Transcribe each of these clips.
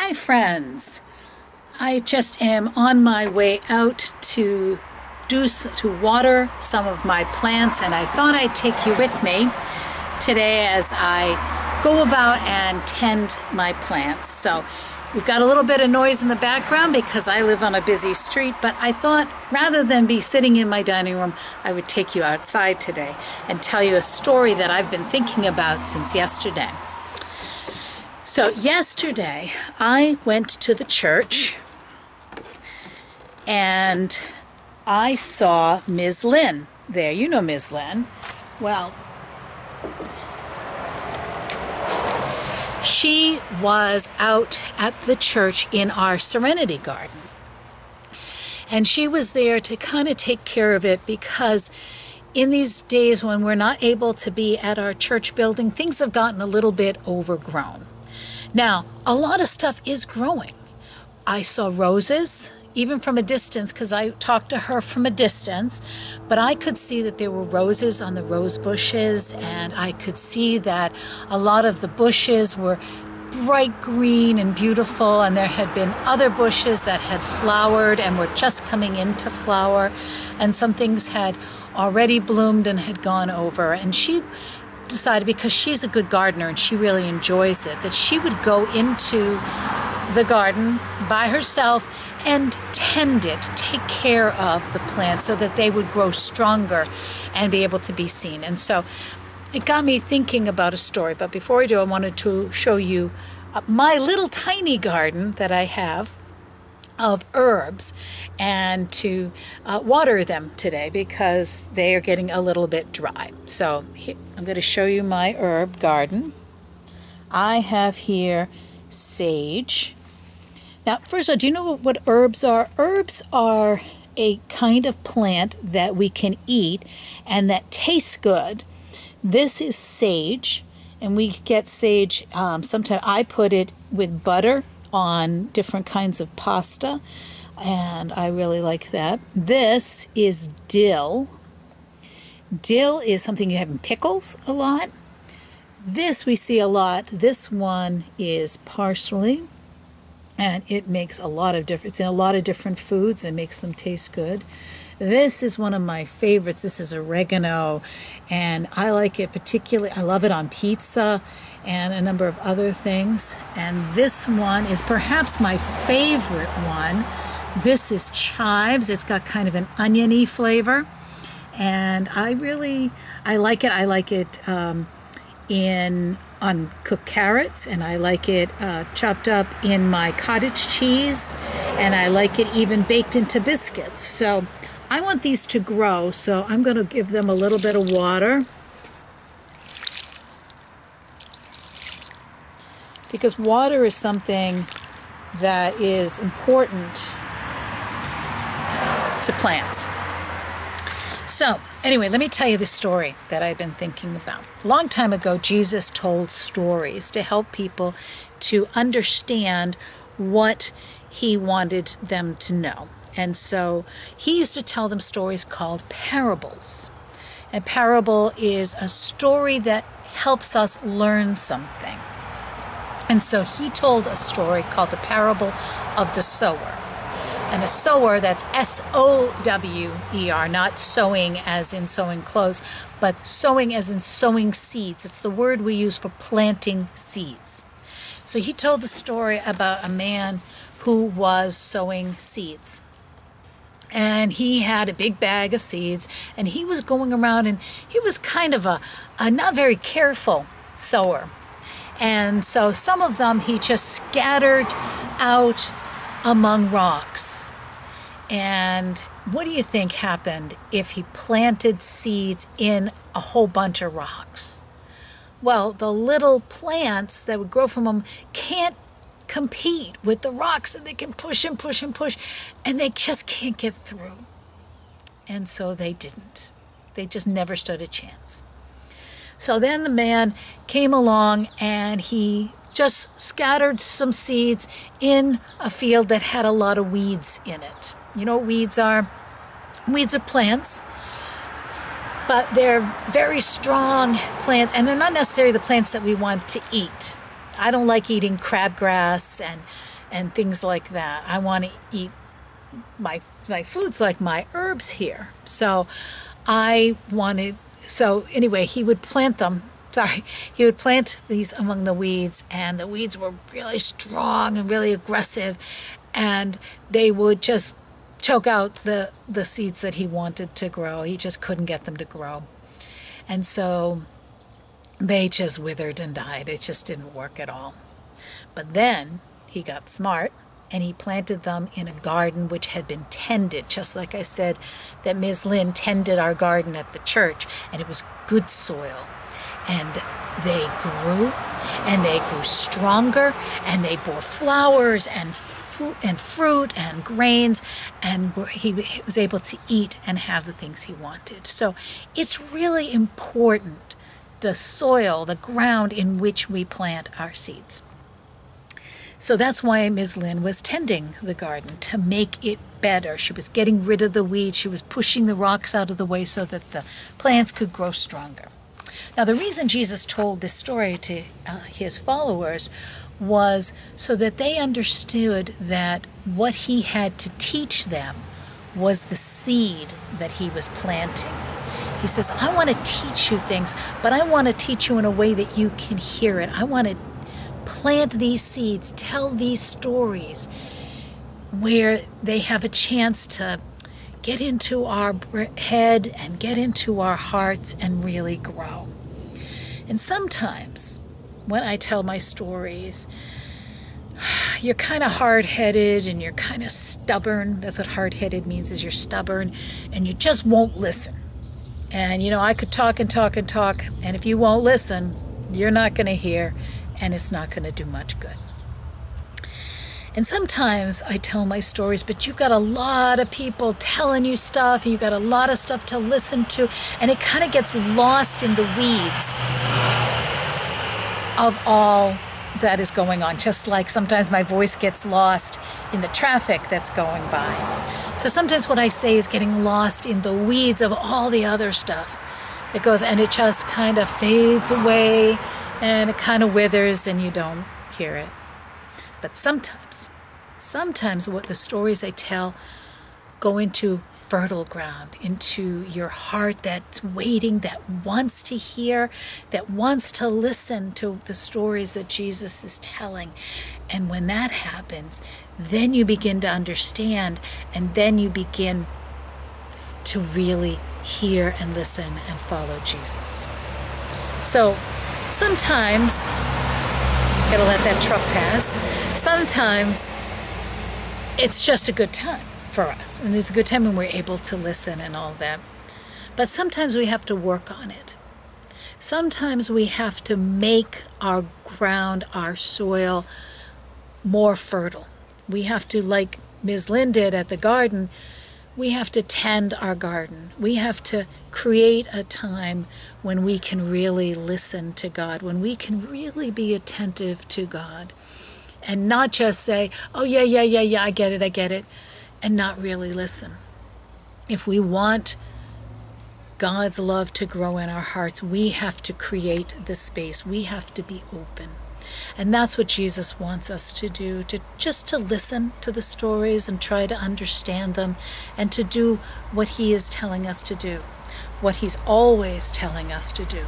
Hi friends, I just am on my way out to water some of my plants, and I thought I'd take you with me today as I go about and tend my plants. So we've got a little bit of noise in the background because I live on a busy street, but I thought rather than be sitting in my dining room, I would take you outside today and tell you a story that I've been thinking about since yesterday. So yesterday I went to the church and I saw Ms. Lynn there. You know Ms. Lynn. Well, she was out at the church in our Serenity Garden. And she was there to kind of take care of it because in these days when we're not able to be at our church building, things have gotten a little bit overgrown. Now, a lot of stuff is growing. I saw roses, even from a distance, because I talked to her from a distance, but I could see that there were roses on the rose bushes, and I could see that a lot of the bushes were bright green and beautiful, and there had been other bushes that had flowered and were just coming into flower, and some things had already bloomed and had gone over. And she decided, because she's a good gardener and she really enjoys it, that she would go into the garden by herself and tend it, take care of the plants so that they would grow stronger and be able to be seen. And so it got me thinking about a story. But before I do, I wanted to show you my little tiny garden that I have of herbs, and to water them today because they are getting a little bit dry. So I'm going to show you my herb garden. I have here sage. Now, first of all, do you know what herbs are? Herbs are a kind of plant that we can eat and that tastes good. This is sage, and we get sage, sometimes I put it with butter on different kinds of pasta, and I really like that. This is dill. Dill is something you have in pickles a lot. This we see a lot. This one is parsley, and it makes a lot of difference. It's in a lot of different foods and makes them taste good. This is one of my favorites. This is oregano, and I like it particularly. I love it on pizza and a number of other things. And this one is perhaps my favorite one. This is chives. It's got kind of an oniony flavor, and I like it. I like it on cooked carrots, and I like it chopped up in my cottage cheese, and I like it even baked into biscuits. So I want these to grow, so I'm going to give them a little bit of water, because water is something that is important to plants. So anyway, let me tell you the story that I've been thinking about. A long time ago, Jesus told stories to help people to understand what he wanted them to know. And so he used to tell them stories called parables. And parable is a story that helps us learn something. And so he told a story called the parable of the sower. And a sower, that's S-O-W-E-R, not sewing as in sewing clothes, but sowing as in sowing seeds. It's the word we use for planting seeds. So he told the story about a man who was sowing seeds. And he had a big bag of seeds, and he was going around, and he was kind of a not very careful sower. And so some of them he just scattered out among rocks. And what do you think happened if he planted seeds in a whole bunch of rocks? Well, the little plants that would grow from them can't compete with the rocks, and they can push and push and push, and they just can't get through. And so they didn't. They just never stood a chance. So then the man came along, and he just scattered some seeds in a field that had a lot of weeds in it. You know what weeds are? Weeds are plants, but they're very strong plants, and they're not necessarily the plants that we want to eat. I don't like eating crabgrass and and things like that. I want to eat my foods like my herbs here. So anyway, he would plant them. Sorry, he would plant these among the weeds, and the weeds were really strong and really aggressive, and they would just choke out the seeds that he wanted to grow. He just couldn't get them to grow. And so they just withered and died. It just didn't work at all. But then he got smart, and he planted them in a garden which had been tended, just like I said that Ms. Lynn tended our garden at the church, and it was good soil. And they grew, and they grew stronger, and they bore flowers and fruit and grains, and he was able to eat and have the things he wanted. So it's really important, the soil, the ground in which we plant our seeds. So that's why Ms. Lynn was tending the garden, to make it better. She was getting rid of the weeds. She was pushing the rocks out of the way so that the plants could grow stronger. Now, the reason Jesus told this story to his followers was so that they understood that what he had to teach them was the seed that he was planting. He says, I want to teach you things, but I want to teach you in a way that you can hear it. I want to plant these seeds, tell these stories where they have a chance to get into our head and get into our hearts and really grow. And sometimes when I tell my stories, you're kind of hard-headed and you're kind of stubborn. That's what hard-headed means, is you're stubborn and you just won't listen. And I could talk and talk and talk, and if you won't listen, you're not going to hear, and it's not going to do much good. And sometimes I tell my stories, but you've got a lot of people telling you stuff, and you've got a lot of stuff to listen to, and it kind of gets lost in the weeds of all that is going on, just like sometimes my voice gets lost in the traffic that's going by. So sometimes what I say is getting lost in the weeds of all the other stuff that goes, and it just kind of fades away, and it kind of withers, and you don't hear it. But sometimes what the stories I tell go into fertile ground, into your heart that's waiting, that wants to hear, that wants to listen to the stories that Jesus is telling. And when that happens, then you begin to understand, and then you begin to really hear and listen and follow Jesus. So sometimes, gotta let that truck pass, sometimes it's just a good time for us, and it's a good time when we're able to listen and all that. But sometimes we have to work on it. Sometimes we have to make our ground, our soil, more fertile. We have to, like Ms. Lynn did at the garden, we have to tend our garden. We have to create a time when we can really listen to God, when we can really be attentive to God, and not just say, oh, yeah, I get it, and not really listen. If we want God's love to grow in our hearts, we have to create the space. We have to be open. And that's what Jesus wants us to do, to listen to the stories and try to understand them, and to do what he is telling us to do. What he's always telling us to do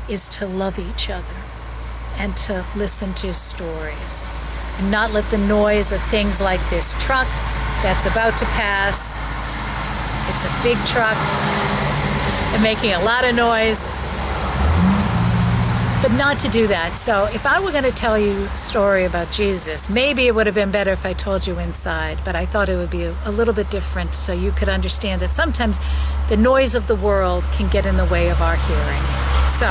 is to love each other and to listen to his stories, and not let the noise of things like this truck that's about to pass. It's a big truck and making a lot of noise, but not to do that. So if I were going to tell you a story about Jesus, maybe it would have been better if I told you inside, but I thought it would be a little bit different, so you could understand that sometimes the noise of the world can get in the way of our hearing. So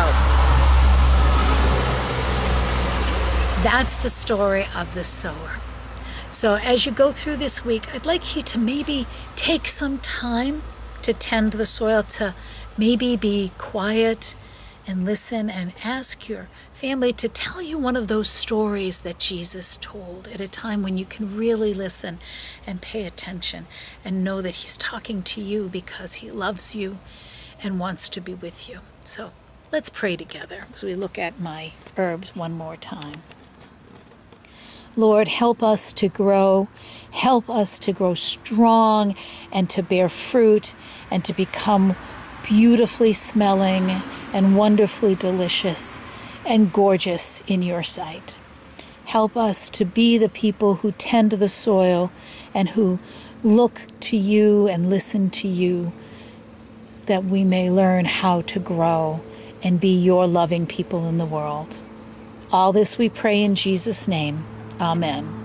that's the story of the sower. So as you go through this week, I'd like you to maybe take some time to tend the soil, to maybe be quiet and listen, and ask your family to tell you one of those stories that Jesus told at a time when you can really listen and pay attention and know that he's talking to you because he loves you and wants to be with you. So let's pray together as we look at my herbs one more time. Lord, help us to grow. Help us to grow strong and to bear fruit and to become beautifully smelling and wonderfully delicious and gorgeous in your sight. Help us to be the people who tend the soil and who look to you and listen to you, that we may learn how to grow and be your loving people in the world. All this we pray in Jesus' name. Amen.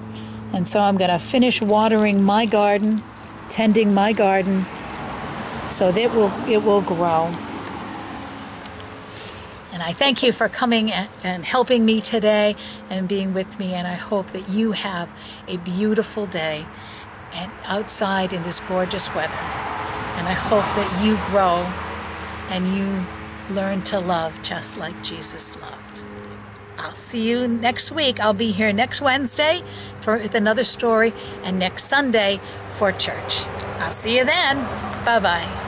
And so I'm going to finish watering my garden, tending my garden, so that it will grow. And I thank you for coming and helping me today and being with me. And I hope that you have a beautiful day and outside in this gorgeous weather. And I hope that you grow and you learn to love just like Jesus loved. I'll see you next week. I'll be here next Wednesday with another story and next Sunday for church. I'll see you then. Bye-bye.